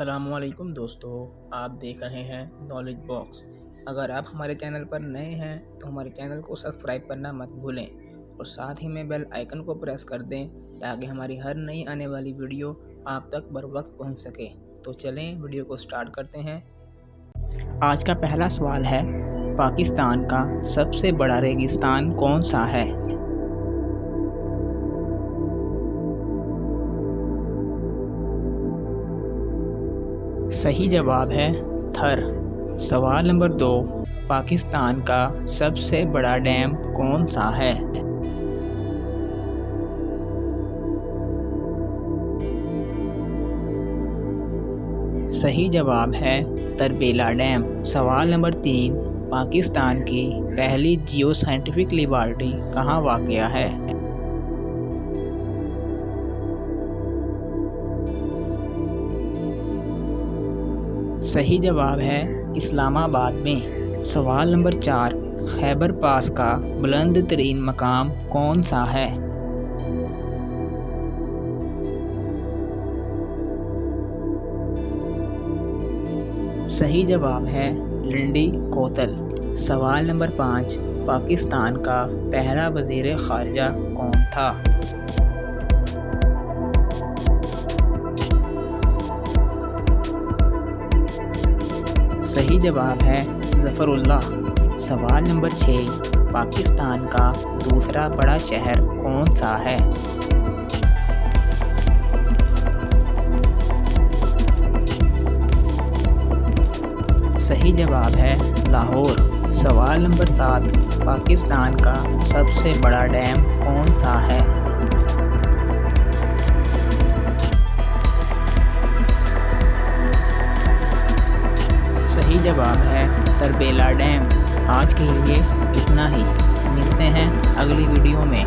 अस्सलामुअलैकुम दोस्तों, आप देख रहे हैं नॉलेज बॉक्स। अगर आप हमारे चैनल पर नए हैं तो हमारे चैनल को सब्सक्राइब करना मत भूलें और साथ ही में बेल आइकन को प्रेस कर दें ताकि हमारी हर नई आने वाली वीडियो आप तक बर वक्त पहुँच सके। तो चलें वीडियो को स्टार्ट करते हैं। आज का पहला सवाल है, पाकिस्तान का सबसे बड़ा रेगिस्तान कौन सा है? सही जवाब है थर। सवाल नंबर 2, पाकिस्तान का सबसे बड़ा डैम कौन सा है? सही जवाब है तरबेला डैम। सवाल नंबर 3, पाकिस्तान की पहली जियो साइंटिफिक लेबॉरेटरी कहाँ वाक़या है? सही जवाब है इस्लामाबाद में। सवाल नंबर 4, खैबर पास का बुलंद तरीन मकाम कौन सा है? सही जवाब है लिंडी कोतल। सवाल नंबर 5, पाकिस्तान का पहला वज़ीर ख़ारिजा कौन था? सही जवाब है ज़फ़रुल्लाह। सवाल नंबर 6, पाकिस्तान का दूसरा बड़ा शहर कौन सा है? सही जवाब है लाहौर। सवाल नंबर 7, पाकिस्तान का सबसे बड़ा डैम कौन सा है? सही जवाब है तरबेला डैम। आज के लिए इतना ही। मिलते हैं अगली वीडियो में।